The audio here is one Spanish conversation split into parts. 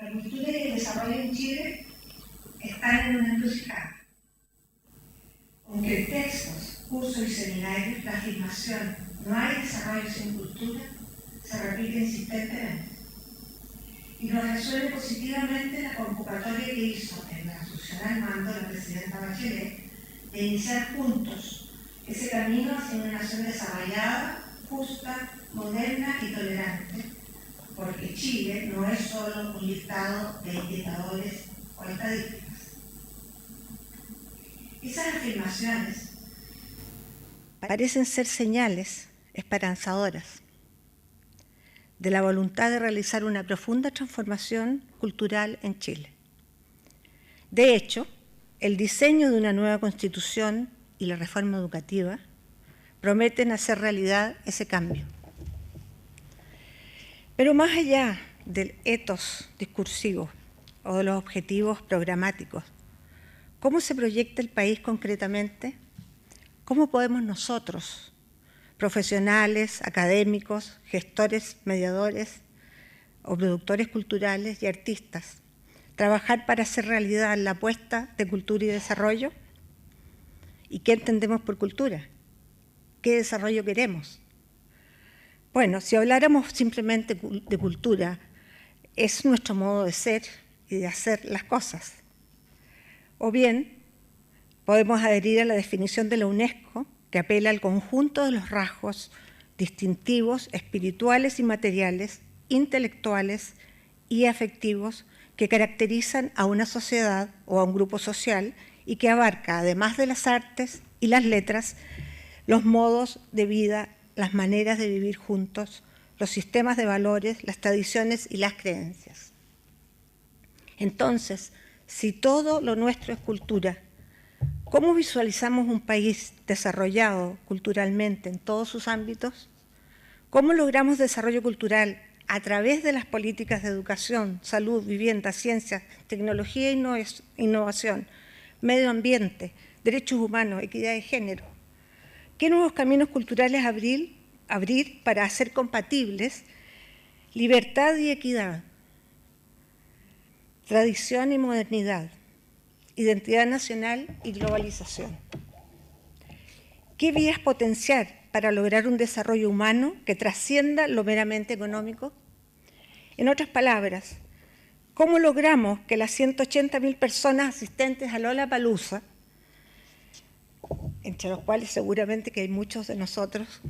La cultura y el desarrollo en Chile están en una encrucijada. Aunque en textos, cursos y seminarios la afirmación "no hay desarrollo sin cultura" se repite insistentemente. Y nos resuelve positivamente la convocatoria que hizo en la asunción al mando de la presidenta Bachelet de iniciar juntos ese camino hacia una nación desarrollada, justa, moderna y tolerante, porque Chile no es solo un listado de indicadores o estadísticas. Esas afirmaciones parecen ser señales esperanzadoras de la voluntad de realizar una profunda transformación cultural en Chile. De hecho, el diseño de una nueva Constitución y la reforma educativa prometen hacer realidad ese cambio. Pero más allá del ethos discursivo o de los objetivos programáticos, ¿cómo se proyecta el país concretamente? ¿Cómo podemos nosotros, profesionales, académicos, gestores, mediadores o productores culturales y artistas, trabajar para hacer realidad la apuesta de cultura y desarrollo? ¿Y qué entendemos por cultura? ¿Qué desarrollo queremos? Bueno, si habláramos simplemente de cultura, es nuestro modo de ser y de hacer las cosas. O bien, podemos adherir a la definición de la UNESCO, que apela al conjunto de los rasgos distintivos, espirituales y materiales, intelectuales y afectivos que caracterizan a una sociedad o a un grupo social y que abarca, además de las artes y las letras, los modos de vida, las maneras de vivir juntos, los sistemas de valores, las tradiciones y las creencias. Entonces, si todo lo nuestro es cultura, ¿cómo visualizamos un país desarrollado culturalmente en todos sus ámbitos? ¿Cómo logramos desarrollo cultural a través de las políticas de educación, salud, vivienda, ciencia, tecnología e innovación, medio ambiente, derechos humanos, equidad de género? ¿Qué nuevos caminos culturales abrir para hacer compatibles libertad y equidad, tradición y modernidad, identidad nacional y globalización? ¿Qué vías potenciar para lograr un desarrollo humano que trascienda lo meramente económico? En otras palabras, ¿cómo logramos que las 180.000 personas asistentes a Lollapalooza, entre los cuales seguramente que hay muchos de nosotros,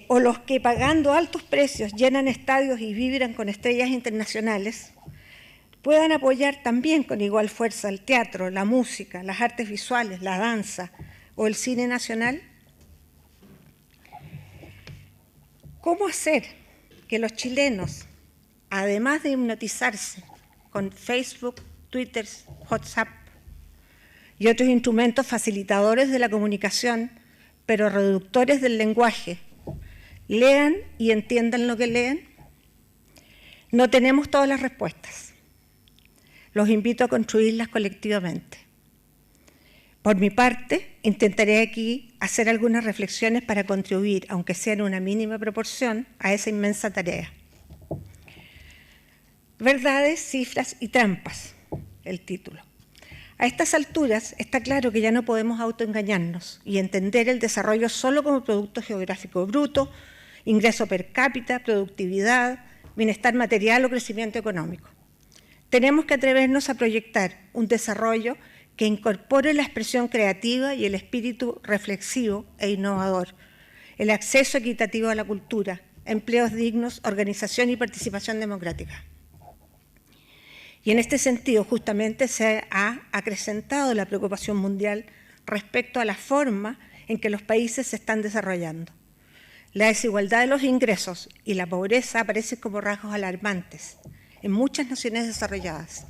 o los que pagando altos precios llenan estadios y vibran con estrellas internacionales, puedan apoyar también con igual fuerza el teatro, la música, las artes visuales, la danza o el cine nacional? ¿Cómo hacer que los chilenos, además de hipnotizarse con Facebook, Twitter, WhatsApp y otros instrumentos facilitadores de la comunicación, pero reductores del lenguaje, lean y entiendan lo que leen? No tenemos todas las respuestas. Los invito a construirlas colectivamente. Por mi parte, intentaré aquí hacer algunas reflexiones para contribuir, aunque sea en una mínima proporción, a esa inmensa tarea. Verdades, cifras y trampas, el título. A estas alturas está claro que ya no podemos autoengañarnos y entender el desarrollo solo como producto geográfico bruto, ingreso per cápita, productividad, bienestar material o crecimiento económico. Tenemos que atrevernos a proyectar un desarrollo que incorpore la expresión creativa y el espíritu reflexivo e innovador, el acceso equitativo a la cultura, empleos dignos, organización y participación democrática. Y en este sentido, justamente, se ha acrecentado la preocupación mundial respecto a la forma en que los países se están desarrollando. La desigualdad de los ingresos y la pobreza aparecen como rasgos alarmantes en muchas naciones desarrolladas.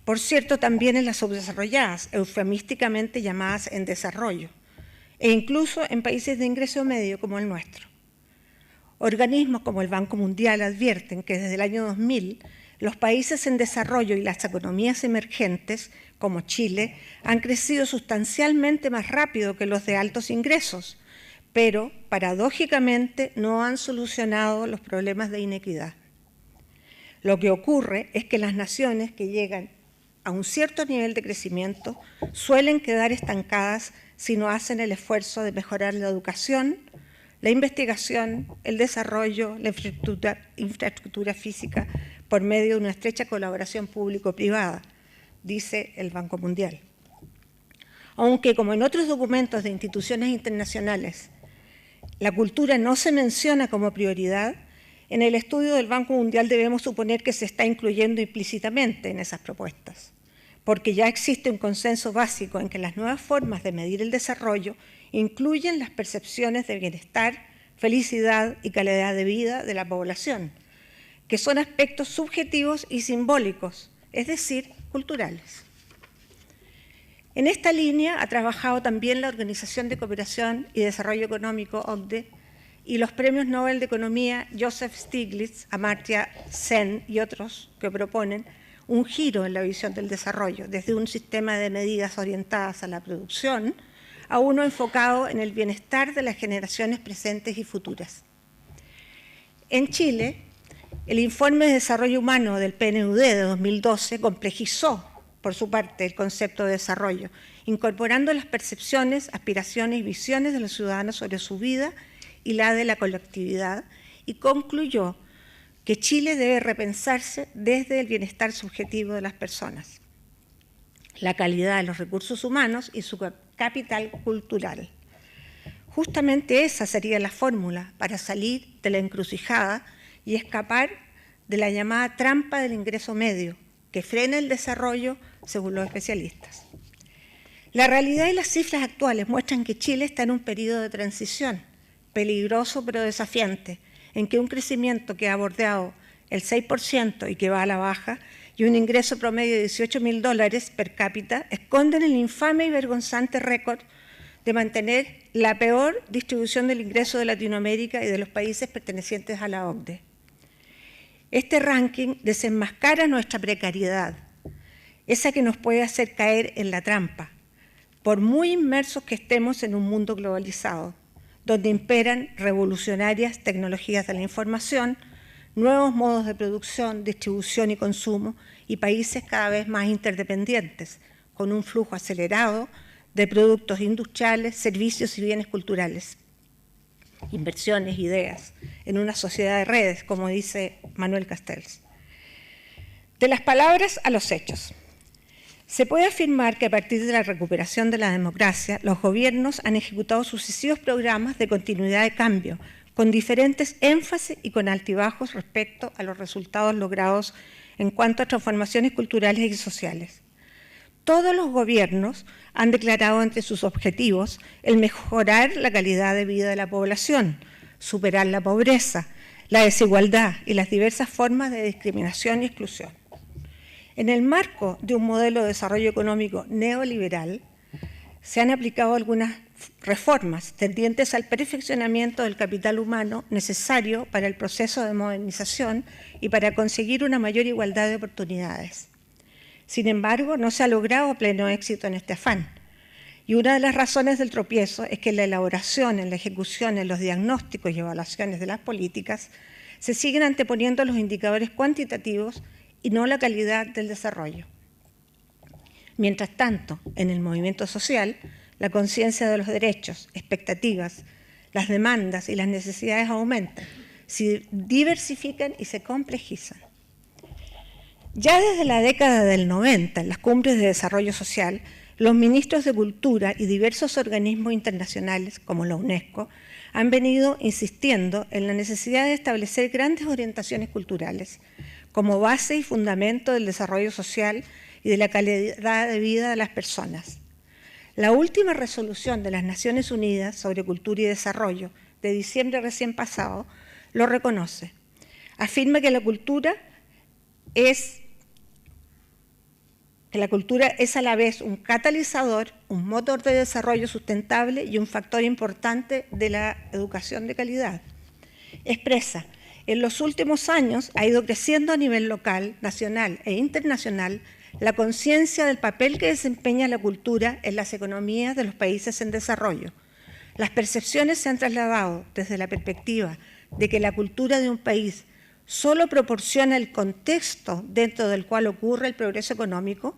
Por cierto, también en las subdesarrolladas, eufemísticamente llamadas en desarrollo, e incluso en países de ingreso medio como el nuestro. Organismos como el Banco Mundial advierten que desde el año 2000 los países en desarrollo y las economías emergentes, como Chile, han crecido sustancialmente más rápido que los de altos ingresos, pero paradójicamente no han solucionado los problemas de inequidad. Lo que ocurre es que las naciones que llegan a un cierto nivel de crecimiento suelen quedar estancadas si no hacen el esfuerzo de mejorar la educación, la investigación, el desarrollo, la infraestructura física por medio de una estrecha colaboración público-privada, dice el Banco Mundial. Aunque, como en otros documentos de instituciones internacionales, la cultura no se menciona como prioridad, en el estudio del Banco Mundial debemos suponer que se está incluyendo implícitamente en esas propuestas, porque ya existe un consenso básico en que las nuevas formas de medir el desarrollo incluyen las percepciones de bienestar, felicidad y calidad de vida de la población, que son aspectos subjetivos y simbólicos, es decir, culturales. En esta línea ha trabajado también la Organización de Cooperación y Desarrollo Económico, OCDE, y los premios Nobel de Economía Joseph Stiglitz, Amartya Sen y otros que proponen un giro en la visión del desarrollo, desde un sistema de medidas orientadas a la producción a uno enfocado en el bienestar de las generaciones presentes y futuras. En Chile, el Informe de Desarrollo Humano del PNUD de 2012 complejizó, por su parte, el concepto de desarrollo, incorporando las percepciones, aspiraciones y visiones de los ciudadanos sobre su vida y la de la colectividad, y concluyó que Chile debe repensarse desde el bienestar subjetivo de las personas, la calidad de los recursos humanos y su capital cultural. Justamente esa sería la fórmula para salir de la encrucijada y escapar de la llamada trampa del ingreso medio, que frena el desarrollo según los especialistas. La realidad y las cifras actuales muestran que Chile está en un periodo de transición, peligroso pero desafiante, en que un crecimiento que ha bordeado el 6% y que va a la baja, y un ingreso promedio de $18.000 per cápita, esconden el infame y vergonzante récord de mantener la peor distribución del ingreso de Latinoamérica y de los países pertenecientes a la OCDE. Este ranking desenmascara nuestra precariedad, esa que nos puede hacer caer en la trampa, por muy inmersos que estemos en un mundo globalizado, donde imperan revolucionarias tecnologías de la información, nuevos modos de producción, distribución y consumo, y países cada vez más interdependientes, con un flujo acelerado de productos industriales, servicios y bienes culturales, inversiones, ideas, en una sociedad de redes, como dice Manuel Castells. De las palabras a los hechos. Se puede afirmar que a partir de la recuperación de la democracia, los gobiernos han ejecutado sucesivos programas de continuidad de cambio, con diferentes énfasis y con altibajos respecto a los resultados logrados en cuanto a transformaciones culturales y sociales. Todos los gobiernos han declarado entre sus objetivos el mejorar la calidad de vida de la población, superar la pobreza, la desigualdad y las diversas formas de discriminación y exclusión. En el marco de un modelo de desarrollo económico neoliberal, se han aplicado algunas reformas tendientes al perfeccionamiento del capital humano necesario para el proceso de modernización y para conseguir una mayor igualdad de oportunidades. Sin embargo, no se ha logrado pleno éxito en este afán. Y una de las razones del tropiezo es que en la elaboración, en la ejecución, en los diagnósticos y evaluaciones de las políticas, se siguen anteponiendo los indicadores cuantitativos y no la calidad del desarrollo. Mientras tanto, en el movimiento social, la conciencia de los derechos, expectativas, las demandas y las necesidades aumentan, se diversifican y se complejizan. Ya desde la década del 90, en las cumbres de desarrollo social, los ministros de Cultura y diversos organismos internacionales, como la UNESCO, han venido insistiendo en la necesidad de establecer grandes orientaciones culturales como base y fundamento del desarrollo social y de la calidad de vida de las personas. La última resolución de las Naciones Unidas sobre Cultura y Desarrollo, de diciembre recién pasado, lo reconoce. Afirma que la cultura es a la vez un catalizador, un motor de desarrollo sustentable y un factor importante de la educación de calidad. Expresa: en los últimos años ha ido creciendo a nivel local, nacional e internacional la conciencia del papel que desempeña la cultura en las economías de los países en desarrollo. Las percepciones se han trasladado desde la perspectiva de que la cultura de un país solo proporciona el contexto dentro del cual ocurre el progreso económico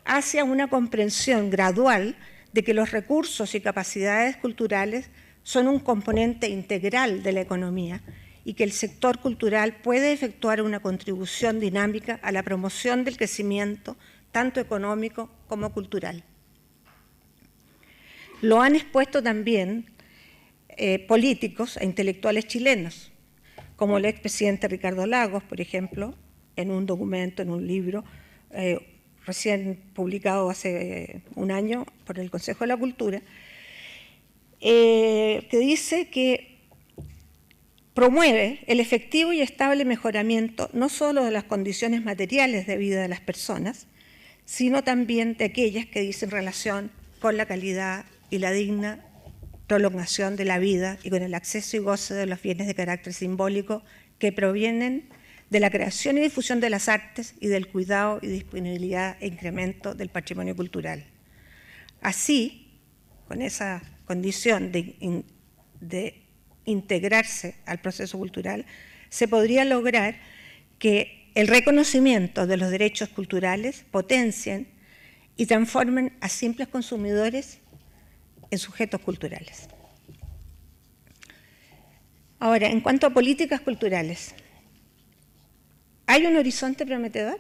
hacia una comprensión gradual de que los recursos y capacidades culturales son un componente integral de la economía y que el sector cultural puede efectuar una contribución dinámica a la promoción del crecimiento, tanto económico como cultural. Lo han expuesto también políticos e intelectuales chilenos, como el expresidente Ricardo Lagos, por ejemplo, en un documento, en un libro recién publicado hace un año por el Consejo de la Cultura, que dice que promueve el efectivo y estable mejoramiento no solo de las condiciones materiales de vida de las personas, sino también de aquellas que dicen relación con la calidad y la digna prolongación de la vida y con el acceso y goce de los bienes de carácter simbólico que provienen de la creación y difusión de las artes y del cuidado y disponibilidad e incremento del patrimonio cultural. Así, con esa condición de integrarse al proceso cultural, se podría lograr que el reconocimiento de los derechos culturales potencien y transformen a simples consumidores en sujetos culturales. Ahora, en cuanto a políticas culturales, ¿hay un horizonte prometedor?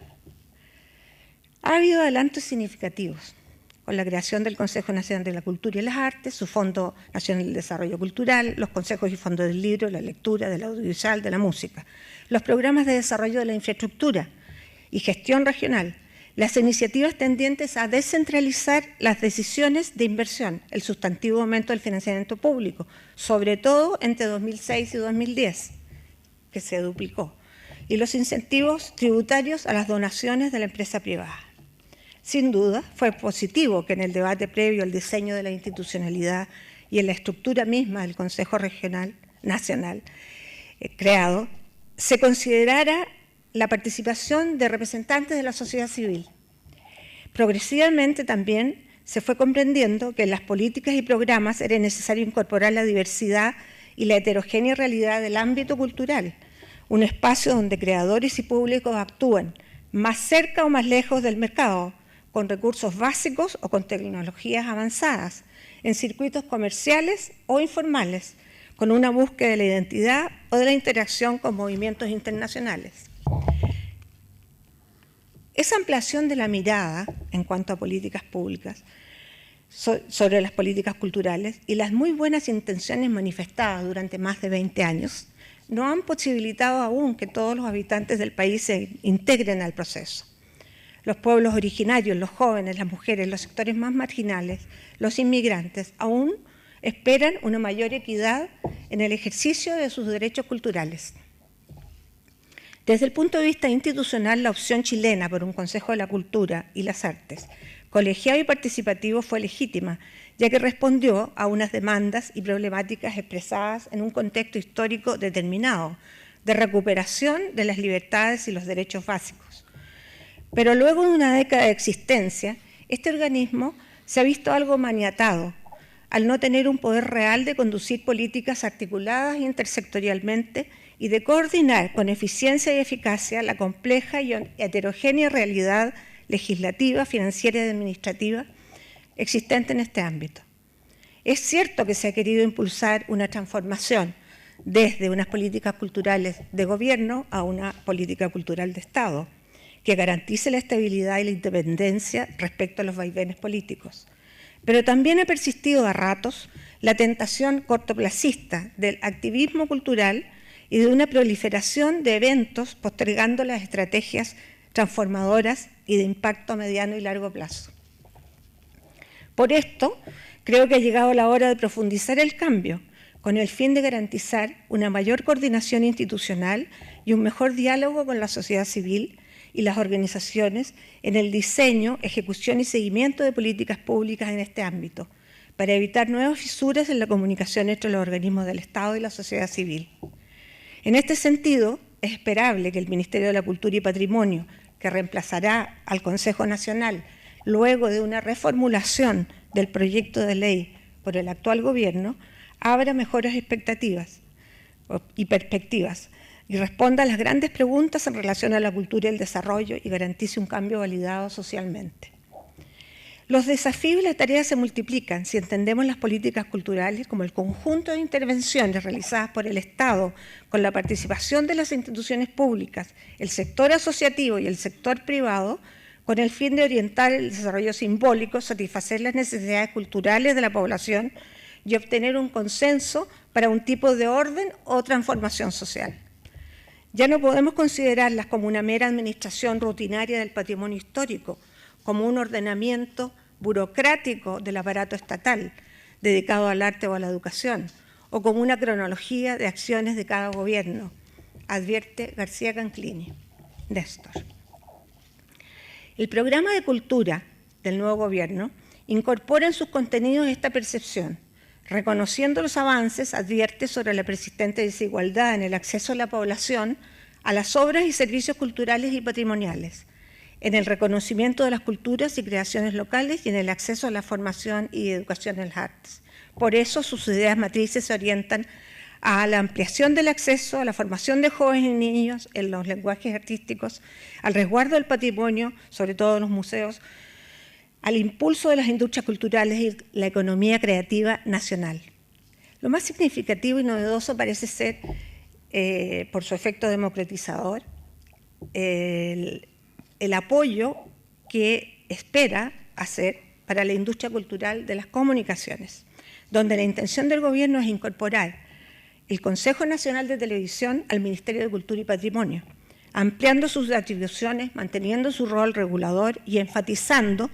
Ha habido adelantos significativos con la creación del Consejo Nacional de la Cultura y las Artes, su Fondo Nacional del Desarrollo Cultural, los consejos y fondos del libro, la lectura, del audiovisual, de la música, los programas de desarrollo de la infraestructura y gestión regional, las iniciativas tendientes a descentralizar las decisiones de inversión, el sustantivo aumento del financiamiento público, sobre todo entre 2006 y 2010, que se duplicó, y los incentivos tributarios a las donaciones de la empresa privada. Sin duda, fue positivo que en el debate previo al diseño de la institucionalidad y en la estructura misma del Consejo Regional Nacional creado, se considerara la participación de representantes de la sociedad civil. Progresivamente también se fue comprendiendo que en las políticas y programas era necesario incorporar la diversidad y la heterogénea realidad del ámbito cultural, un espacio donde creadores y públicos actúan más cerca o más lejos del mercado, con recursos básicos o con tecnologías avanzadas, en circuitos comerciales o informales, con una búsqueda de la identidad o de la interacción con movimientos internacionales. Esa ampliación de la mirada en cuanto a políticas públicas sobre las políticas culturales y las muy buenas intenciones manifestadas durante más de 20 años no han posibilitado aún que todos los habitantes del país se integren al proceso. Los pueblos originarios, los jóvenes, las mujeres, los sectores más marginales, los inmigrantes, aún esperan una mayor equidad en el ejercicio de sus derechos culturales. Desde el punto de vista institucional, la opción chilena por un Consejo de la Cultura y las Artes, colegiado y participativo, fue legítima, ya que respondió a unas demandas y problemáticas expresadas en un contexto histórico determinado, de recuperación de las libertades y los derechos básicos. Pero luego de una década de existencia, este organismo se ha visto algo maniatado, al no tener un poder real de conducir políticas articuladas intersectorialmente y de coordinar con eficiencia y eficacia la compleja y heterogénea realidad legislativa, financiera y administrativa existente en este ámbito. Es cierto que se ha querido impulsar una transformación desde unas políticas culturales de gobierno a una política cultural de Estado, que garantice la estabilidad y la independencia respecto a los vaivenes políticos. Pero también ha persistido a ratos la tentación cortoplacista del activismo cultural y de una proliferación de eventos postergando las estrategias transformadoras y de impacto a mediano y largo plazo. Por esto, creo que ha llegado la hora de profundizar el cambio, con el fin de garantizar una mayor coordinación institucional y un mejor diálogo con la sociedad civil y las organizaciones en el diseño, ejecución y seguimiento de políticas públicas en este ámbito, para evitar nuevas fisuras en la comunicación entre los organismos del Estado y la sociedad civil. En este sentido, es esperable que el Ministerio de la Cultura y Patrimonio, que reemplazará al Consejo Nacional luego de una reformulación del proyecto de ley por el actual gobierno, abra mejores expectativas y perspectivas, y responda a las grandes preguntas en relación a la cultura y el desarrollo y garantice un cambio validado socialmente. Los desafíos y las tareas se multiplican si entendemos las políticas culturales como el conjunto de intervenciones realizadas por el Estado con la participación de las instituciones públicas, el sector asociativo y el sector privado, con el fin de orientar el desarrollo simbólico, satisfacer las necesidades culturales de la población y obtener un consenso para un tipo de orden o transformación social. Ya no podemos considerarlas como una mera administración rutinaria del patrimonio histórico, como un ordenamiento burocrático del aparato estatal dedicado al arte o a la educación, o como una cronología de acciones de cada gobierno, advierte García Canclini, Néstor. El programa de cultura del nuevo gobierno incorpora en sus contenidos esta percepción. Reconociendo los avances, advierte sobre la persistente desigualdad en el acceso de la población a las obras y servicios culturales y patrimoniales, en el reconocimiento de las culturas y creaciones locales y en el acceso a la formación y educación en las artes. Por eso sus ideas matrices se orientan a la ampliación del acceso a la formación de jóvenes y niños en los lenguajes artísticos, al resguardo del patrimonio, sobre todo en los museos, al impulso de las industrias culturales y la economía creativa nacional. Lo más significativo y novedoso parece ser, por su efecto democratizador, el apoyo que espera hacer para la industria cultural de las comunicaciones, donde la intención del gobierno es incorporar el Consejo Nacional de Televisión al Ministerio de Cultura y Patrimonio, ampliando sus atribuciones, manteniendo su rol regulador y enfatizando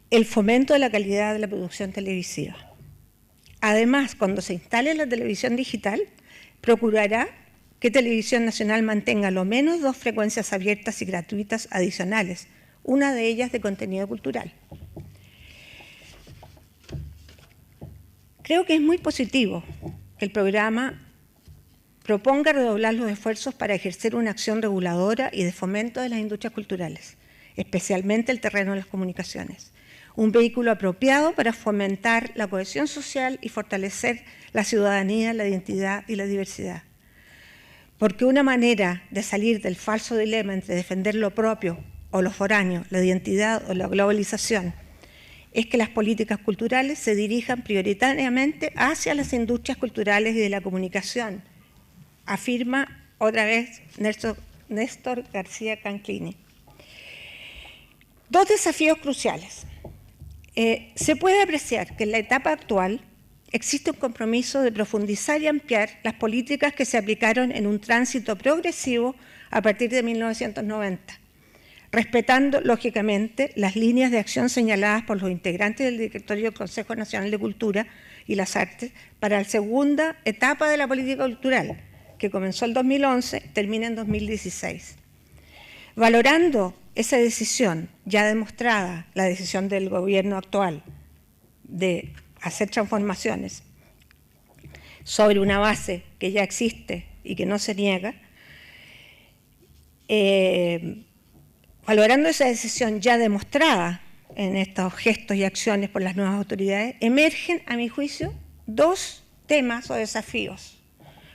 el fomento de la calidad de la producción televisiva. Además, cuando se instale la televisión digital, procurará que Televisión Nacional mantenga lo menos 2 frecuencias abiertas y gratuitas adicionales, una de ellas de contenido cultural. Creo que es muy positivo que el programa proponga redoblar los esfuerzos para ejercer una acción reguladora y de fomento de las industrias culturales, especialmente el terreno de las comunicaciones. Un vehículo apropiado para fomentar la cohesión social y fortalecer la ciudadanía, la identidad y la diversidad. Porque una manera de salir del falso dilema entre defender lo propio o lo foráneo, la identidad o la globalización, es que las políticas culturales se dirijan prioritariamente hacia las industrias culturales y de la comunicación, afirma otra vez Néstor García Canclini. 2 desafíos cruciales. Se puede apreciar que en la etapa actual existe un compromiso de profundizar y ampliar las políticas que se aplicaron en un tránsito progresivo a partir de 1990, respetando, lógicamente, las líneas de acción señaladas por los integrantes del Directorio del Consejo Nacional de Cultura y las Artes para la segunda etapa de la política cultural, que comenzó en 2011 y termina en 2016. Valorando esa decisión ya demostrada, la decisión del gobierno actual de hacer transformaciones sobre una base que ya existe y que no se niega, valorando esa decisión ya demostrada en estos gestos y acciones por las nuevas autoridades, emergen, a mi juicio, 2 temas o desafíos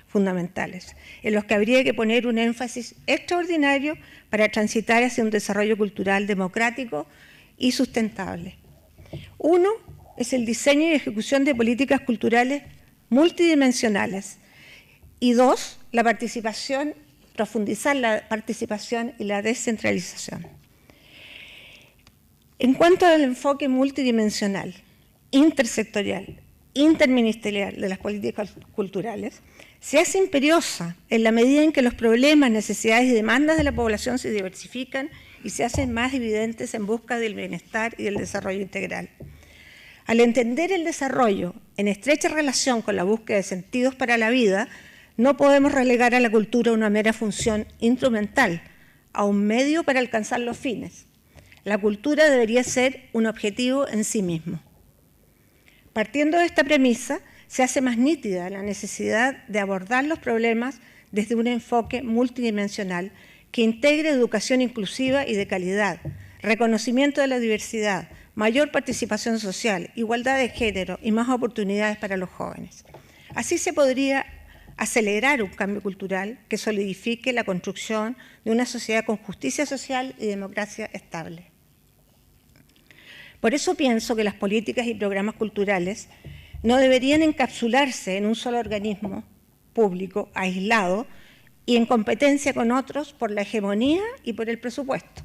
fundamentales, en los que habría que poner un énfasis extraordinario para transitar hacia un desarrollo cultural democrático y sustentable. Uno es el diseño y ejecución de políticas culturales multidimensionales. Y 2, la participación, profundizar la participación y la descentralización. En cuanto al enfoque multidimensional, intersectorial, interministerial de las políticas culturales, se hace imperiosa en la medida en que los problemas, necesidades y demandas de la población se diversifican y se hacen más evidentes en busca del bienestar y del desarrollo integral. Al entender el desarrollo en estrecha relación con la búsqueda de sentidos para la vida, no podemos relegar a la cultura una mera función instrumental, a un medio para alcanzar los fines. La cultura debería ser un objetivo en sí mismo. Partiendo de esta premisa, se hace más nítida la necesidad de abordar los problemas desde un enfoque multidimensional que integre educación inclusiva y de calidad, reconocimiento de la diversidad, mayor participación social, igualdad de género y más oportunidades para los jóvenes. Así se podría acelerar un cambio cultural que solidifique la construcción de una sociedad con justicia social y democracia estable. Por eso pienso que las políticas y programas culturales no deberían encapsularse en un solo organismo público aislado y en competencia con otros por la hegemonía y por el presupuesto.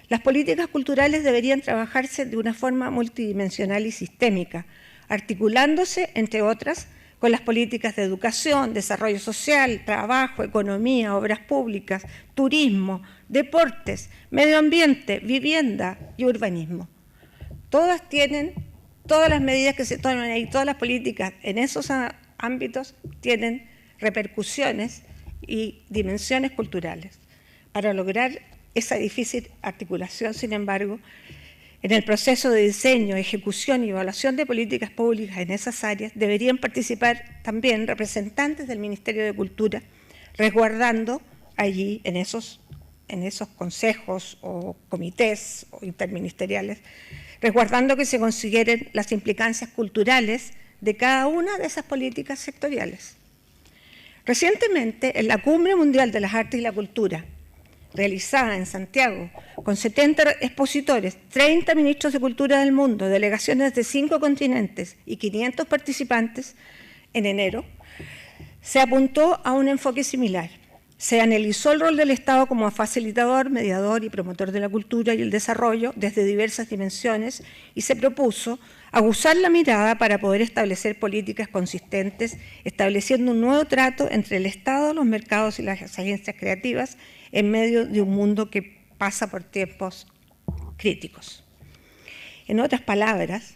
Las políticas culturales deberían trabajarse de una forma multidimensional y sistémica, articulándose, entre otras, con las políticas de educación, desarrollo social, trabajo, economía, obras públicas, turismo, deportes, medio ambiente, vivienda y urbanismo. Todas las medidas que se toman ahí, todas las políticas en esos ámbitos tienen repercusiones y dimensiones culturales. Para lograr esa difícil articulación, sin embargo, en el proceso de diseño, ejecución y evaluación de políticas públicas en esas áreas deberían participar también representantes del Ministerio de Cultura, resguardando allí, en esos consejos o comités o interministeriales, resguardando que se consideren las implicancias culturales de cada una de esas políticas sectoriales. Recientemente, en la Cumbre Mundial de las Artes y la Cultura, realizada en Santiago, con 70 expositores, 30 ministros de cultura del mundo, delegaciones de 5 continentes y 500 participantes, en enero, se apuntó a un enfoque similar. Se analizó el rol del Estado como facilitador, mediador y promotor de la cultura y el desarrollo desde diversas dimensiones y se propuso aguzar la mirada para poder establecer políticas consistentes, estableciendo un nuevo trato entre el Estado, los mercados y las agencias creativas en medio de un mundo que pasa por tiempos críticos. En otras palabras,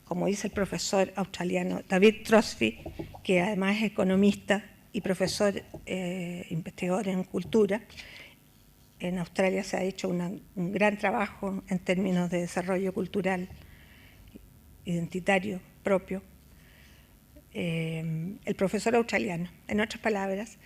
como dice el profesor australiano David Crosbie, que además es economista y profesor investigador en cultura, en Australia se ha hecho un gran trabajo en términos de desarrollo cultural identitario propio. El profesor australiano, en otras palabras,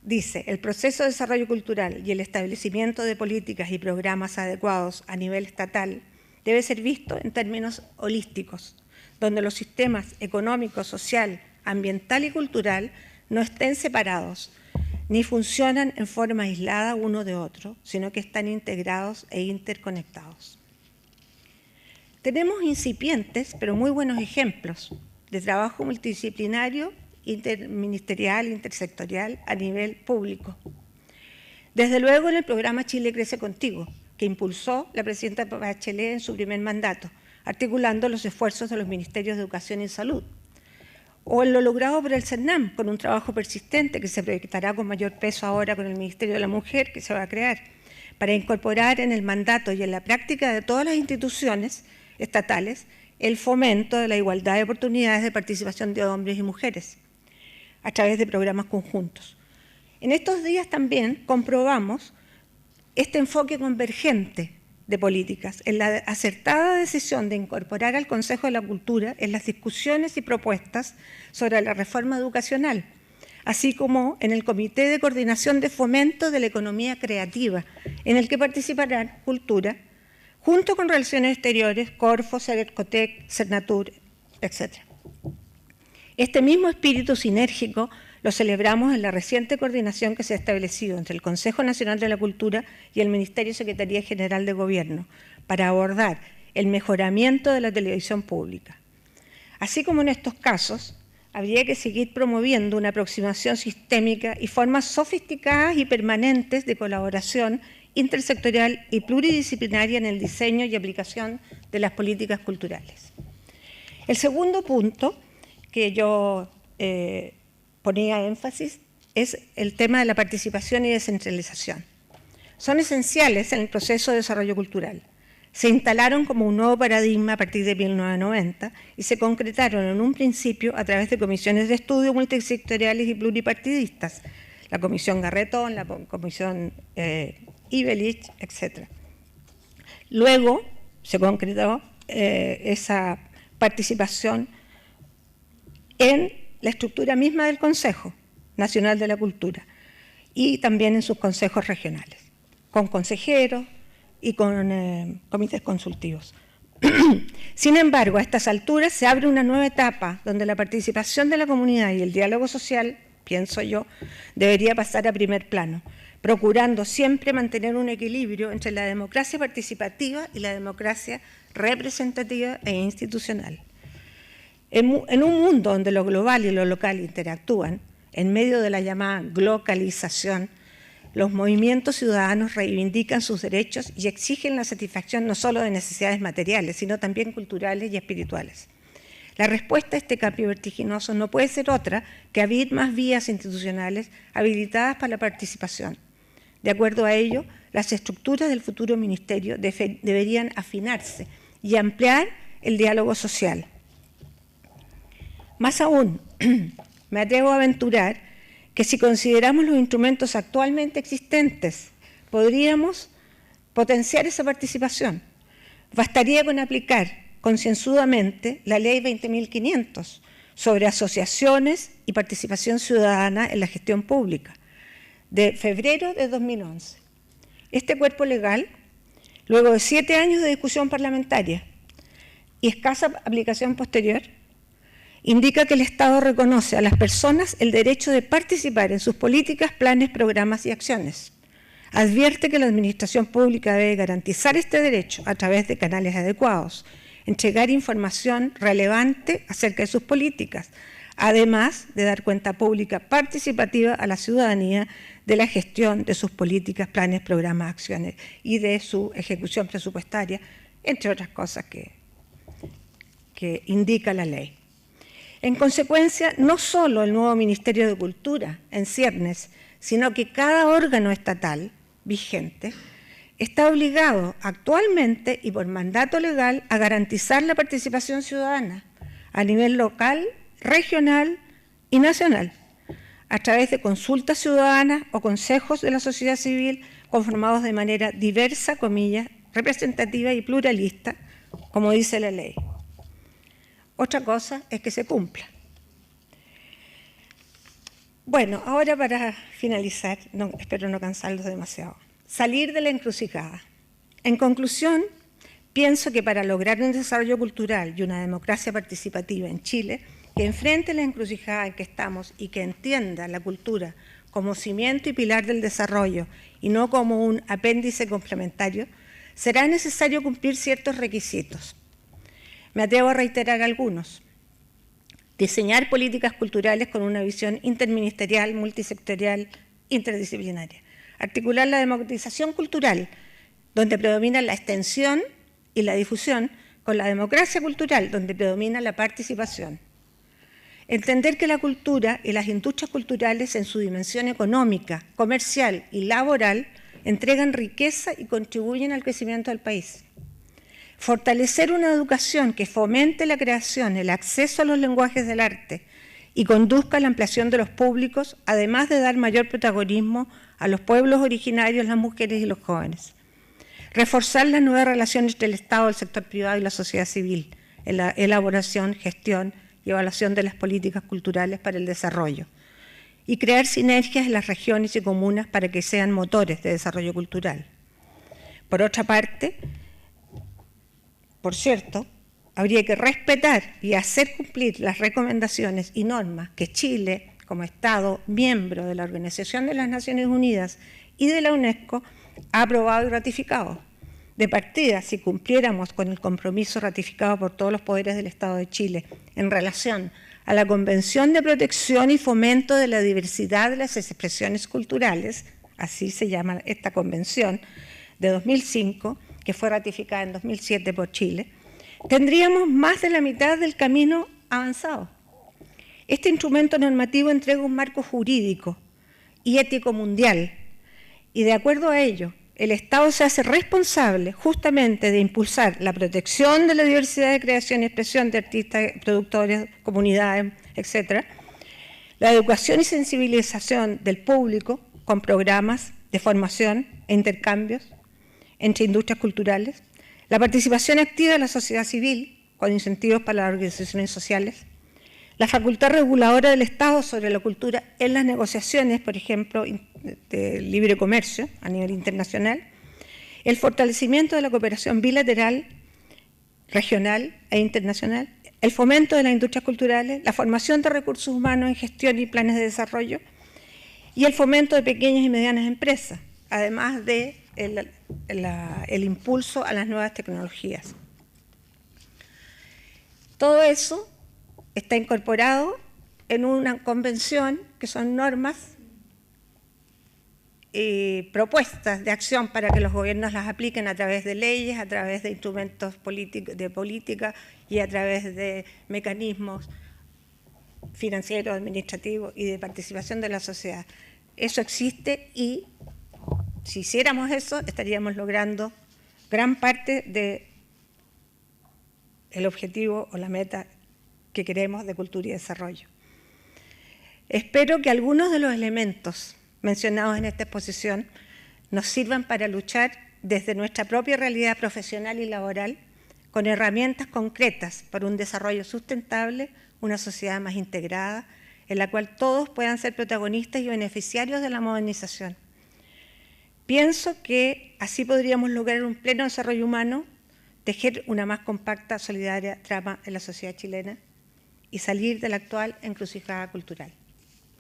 dice: el proceso de desarrollo cultural y el establecimiento de políticas y programas adecuados a nivel estatal debe ser visto en términos holísticos, donde los sistemas económico, social, ambiental y cultural no estén separados, ni funcionan en forma aislada uno de otro, sino que están integrados e interconectados. Tenemos incipientes, pero muy buenos ejemplos de trabajo multidisciplinario, interministerial, intersectorial a nivel público. Desde luego en el programa Chile Crece Contigo, que impulsó la presidenta Bachelet en su primer mandato, articulando los esfuerzos de los ministerios de Educación y Salud, o en lo logrado por el CERNAM, con un trabajo persistente que se proyectará con mayor peso ahora con el Ministerio de la Mujer, que se va a crear, para incorporar en el mandato y en la práctica de todas las instituciones estatales el fomento de la igualdad de oportunidades de participación de hombres y mujeres a través de programas conjuntos. En estos días también comprobamos este enfoque convergente de políticas en la acertada decisión de incorporar al Consejo de la Cultura en las discusiones y propuestas sobre la reforma educacional, así como en el Comité de Coordinación de Fomento de la Economía Creativa, en el que participarán Cultura, junto con Relaciones Exteriores, Corfo, Cercotec, Cernatur, etc. Este mismo espíritu sinérgico lo celebramos en la reciente coordinación que se ha establecido entre el Consejo Nacional de la Cultura y el Ministerio y Secretaría General de Gobierno para abordar el mejoramiento de la televisión pública. Así como en estos casos, habría que seguir promoviendo una aproximación sistémica y formas sofisticadas y permanentes de colaboración intersectorial y pluridisciplinaria en el diseño y aplicación de las políticas culturales. El segundo punto que yo ponía énfasis es el tema de la participación y descentralización. Son esenciales en el proceso de desarrollo cultural. Se instalaron como un nuevo paradigma a partir de 1990 y se concretaron en un principio a través de comisiones de estudio multisectoriales y pluripartidistas, la Comisión Garretón, la Comisión Ibelich, etc. Luego se concretó esa participación en la estructura misma del Consejo Nacional de la Cultura y también en sus consejos regionales, con consejeros y con comités consultivos. Sin embargo, a estas alturas se abre una nueva etapa donde la participación de la comunidad y el diálogo social pienso yo, debería pasar a primer plano, procurando siempre mantener un equilibrio entre la democracia participativa y la democracia representativa e institucional. En un mundo donde lo global y lo local interactúan, en medio de la llamada globalización, los movimientos ciudadanos reivindican sus derechos y exigen la satisfacción no solo de necesidades materiales, sino también culturales y espirituales. La respuesta a este cambio vertiginoso no puede ser otra que abrir más vías institucionales habilitadas para la participación. De acuerdo a ello, las estructuras del futuro ministerio deberían afinarse y ampliar el diálogo social. Más aún, me atrevo a aventurar que si consideramos los instrumentos actualmente existentes, podríamos potenciar esa participación. Bastaría con aplicar concienzudamente la Ley 20.500 sobre asociaciones y participación ciudadana en la gestión pública, de febrero de 2011. Este cuerpo legal, luego de 7 años de discusión parlamentaria y escasa aplicación posterior, indica que el Estado reconoce a las personas el derecho de participar en sus políticas, planes, programas y acciones. Advierte que la administración pública debe garantizar este derecho a través de canales adecuados, entregar información relevante acerca de sus políticas, además de dar cuenta pública participativa a la ciudadanía de la gestión de sus políticas, planes, programas, acciones y de su ejecución presupuestaria, entre otras cosas que indica la ley. En consecuencia, no solo el nuevo Ministerio de Cultura en ciernes, sino que cada órgano estatal vigente está obligado actualmente y por mandato legal a garantizar la participación ciudadana a nivel local, regional y nacional, a través de consultas ciudadanas o consejos de la sociedad civil conformados de manera diversa, comillas, representativa y pluralista, como dice la ley. Otra cosa es que se cumpla. Bueno, ahora para finalizar, espero no cansarlos demasiado. Salir de la encrucijada. En conclusión, pienso que para lograr un desarrollo cultural y una democracia participativa en Chile, que enfrente la encrucijada en que estamos y que entienda la cultura como cimiento y pilar del desarrollo y no como un apéndice complementario, será necesario cumplir ciertos requisitos. Me atrevo a reiterar algunos. Diseñar políticas culturales con una visión interministerial, multisectorial, interdisciplinaria. Articular la democratización cultural, donde predomina la extensión y la difusión, con la democracia cultural, donde predomina la participación. Entender que la cultura y las industrias culturales en su dimensión económica, comercial y laboral entregan riqueza y contribuyen al crecimiento del país. Fortalecer una educación que fomente la creación, el acceso a los lenguajes del arte y conduzca a la ampliación de los públicos, además de dar mayor protagonismo a los pueblos originarios, las mujeres y los jóvenes. Reforzar las nuevas relaciones entre el Estado, el sector privado y la sociedad civil en la elaboración, gestión y evaluación de las políticas culturales para el desarrollo. Y crear sinergias en las regiones y comunas para que sean motores de desarrollo cultural. Por otra parte, por cierto, habría que respetar y hacer cumplir las recomendaciones y normas que Chile, como Estado miembro de la Organización de las Naciones Unidas y de la UNESCO, ha aprobado y ratificado. De partida, si cumpliéramos con el compromiso ratificado por todos los poderes del Estado de Chile en relación a la Convención de Protección y Fomento de la Diversidad de las Expresiones Culturales, así se llama esta convención, de 2005, que fue ratificada en 2007 por Chile, tendríamos más de la mitad del camino avanzado. Este instrumento normativo entrega un marco jurídico y ético mundial, y de acuerdo a ello, el Estado se hace responsable justamente de impulsar la protección de la diversidad de creación y expresión de artistas, productores, comunidades, etc., la educación y sensibilización del público con programas de formación e intercambios entre industrias culturales, la participación activa de la sociedad civil con incentivos para las organizaciones sociales, la facultad reguladora del Estado sobre la cultura en las negociaciones, por ejemplo, de libre comercio a nivel internacional, el fortalecimiento de la cooperación bilateral, regional e internacional, el fomento de las industrias culturales, la formación de recursos humanos en gestión y planes de desarrollo y el fomento de pequeñas y medianas empresas, además de el impulso a las nuevas tecnologías. Todo eso está incorporado en una convención que son normas y propuestas de acción para que los gobiernos las apliquen a través de leyes, a través de instrumentos de política y a través de mecanismos financieros, administrativos y de participación de la sociedad. Eso existe y si hiciéramos eso estaríamos logrando gran parte del objetivo o la meta que queremos de cultura y desarrollo. Espero que algunos de los elementos mencionados en esta exposición nos sirvan para luchar desde nuestra propia realidad profesional y laboral con herramientas concretas para un desarrollo sustentable, una sociedad más integrada, en la cual todos puedan ser protagonistas y beneficiarios de la modernización. Pienso que así podríamos lograr un pleno desarrollo humano, tejer una más compacta, solidaria trama en la sociedad chilena y salir de la actual encrucijada cultural.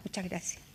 Muchas gracias.